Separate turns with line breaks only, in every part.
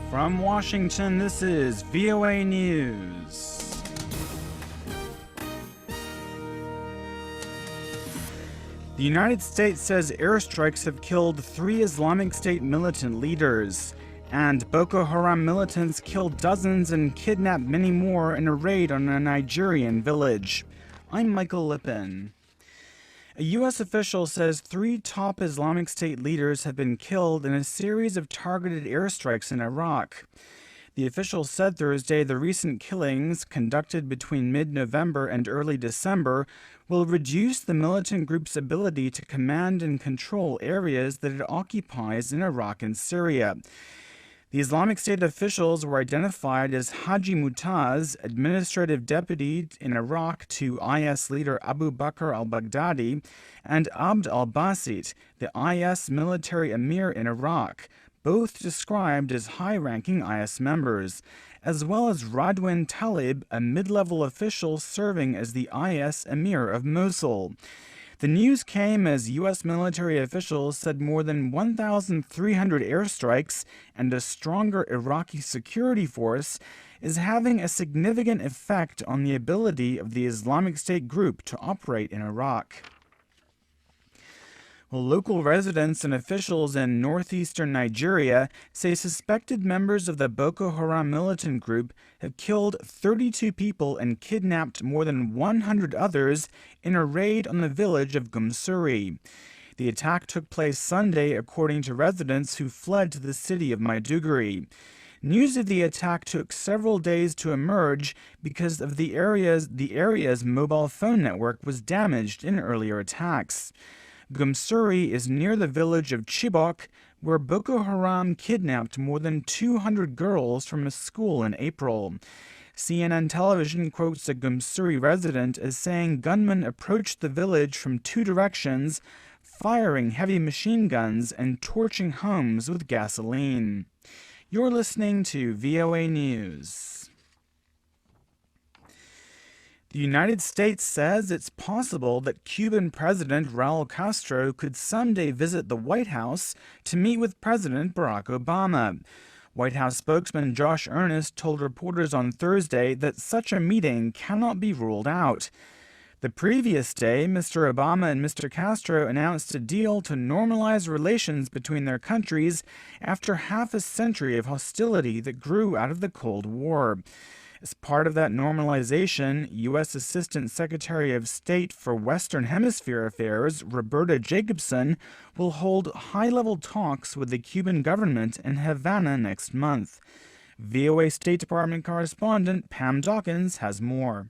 From Washington, this is VOA News. The United States says airstrikes have killed 3 Islamic State militant leaders, and Boko Haram militants killed dozens and kidnapped many more in a raid on a Nigerian village. I'm Michael Lipin. A U.S. official says 3 top Islamic State leaders have been killed in a series of targeted airstrikes in Iraq. The official said Thursday the recent killings, conducted between mid-November and early December, will reduce the militant group's ability to command and control areas that it occupies in Iraq and Syria. The Islamic State officials were identified as Haji Mutazz, administrative deputy in Iraq to IS leader Abu Bakr al Baghdadi, and Abd al Basit, the IS military emir in Iraq, both described as high-ranking IS members, as well as Radwin Talib, a mid-level official serving as the IS emir of Mosul. The news came as U.S. military officials said more than 1,300 airstrikes and a stronger Iraqi security force is having a significant effect on the ability of the Islamic State group to operate in Iraq. Well, local residents and officials in northeastern Nigeria say suspected members of the Boko Haram militant group have killed 32 people and kidnapped more than 100 others in a raid on the village of Gumsuri. The attack took place Sunday, according to residents who fled to the city of Maiduguri. News of the attack took several days to emerge because of the area's mobile phone network was damaged in earlier attacks. Gumsuri is near the village of Chibok, where Boko Haram kidnapped more than 200 girls from a school in April. CNN television quotes a Gumsuri resident as saying gunmen approached the village from 2 directions, firing heavy machine guns and torching homes with gasoline. You're listening to VOA News. The United States says it's possible that Cuban President Raul Castro could someday visit the White House to meet with President Barack Obama. White House spokesman Josh Earnest told reporters on Thursday that such a meeting cannot be ruled out. The previous day, Mr. Obama and Mr. Castro announced a deal to normalize relations between their countries after half a century of hostility that grew out of the Cold War. As part of that normalization, U.S. Assistant Secretary of State for Western Hemisphere Affairs, Roberta Jacobson, will hold high-level talks with the Cuban government in Havana next month. VOA State Department correspondent Pam Dawkins has more.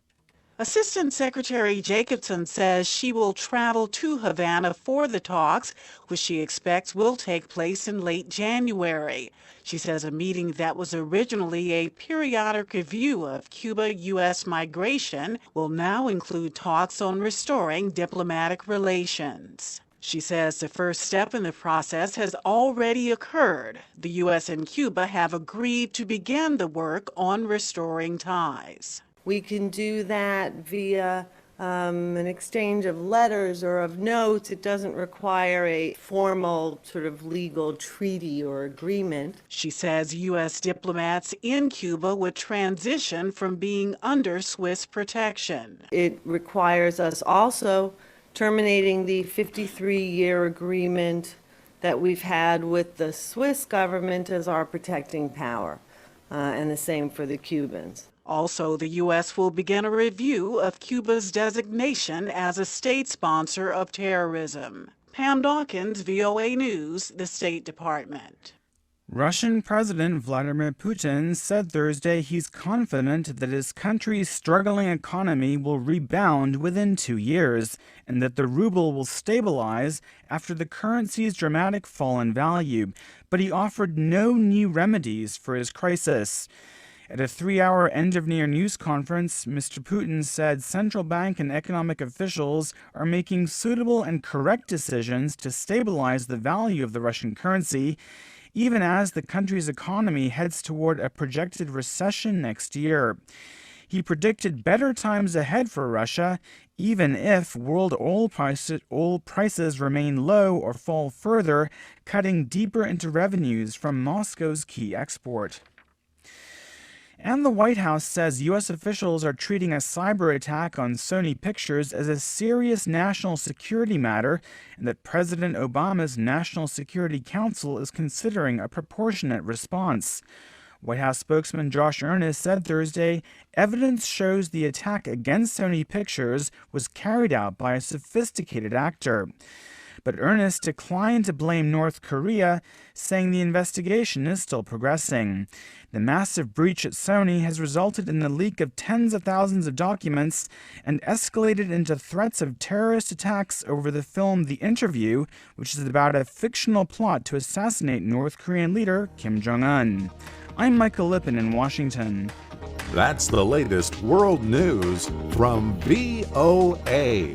Assistant Secretary Jacobson says she will travel to Havana for the talks, which she expects will take place in late January. She says a meeting that was originally a periodic review of Cuba-U.S. migration will now include talks on restoring diplomatic relations. She says the first step in the process has already occurred. The U.S. and Cuba have agreed to begin the work on restoring ties.
We can do that via an exchange of letters or of notes. It doesn't require a formal sort of legal treaty or agreement.
She says U.S. diplomats in Cuba would transition from being under Swiss protection.
It requires us also terminating the 53-year agreement that we've had with the Swiss government as our protecting power, and the same for the Cubans.
Also, the U.S. will begin a review of Cuba's designation as a state sponsor of terrorism. Pam Dawkins, VOA News, the State Department.
Russian President Vladimir Putin said Thursday he's confident that his country's struggling economy will rebound within 2 years and that the ruble will stabilize after the currency's dramatic fall in value, but he offered no new remedies for his crisis. At a 3-hour end-of-year news conference, Mr. Putin said central bank and economic officials are making suitable and correct decisions to stabilize the value of the Russian currency, even as the country's economy heads toward a projected recession next year. He predicted better times ahead for Russia, even if world oil prices remain low or fall further, cutting deeper into revenues from Moscow's key export. And the White House says U.S. officials are treating a cyber attack on Sony Pictures as a serious national security matter, and that President Obama's National Security Council is considering a proportionate response. White House spokesman Josh Earnest said Thursday, evidence shows the attack against Sony Pictures was carried out by a sophisticated actor. But Earnest declined to blame North Korea, saying the investigation is still progressing. The massive breach at Sony has resulted in the leak of tens of thousands of documents and escalated into threats of terrorist attacks over the film The Interview, which is about a fictional plot to assassinate North Korean leader Kim Jong-un. I'm Michael Lipin in Washington.
That's the latest world news from VOA.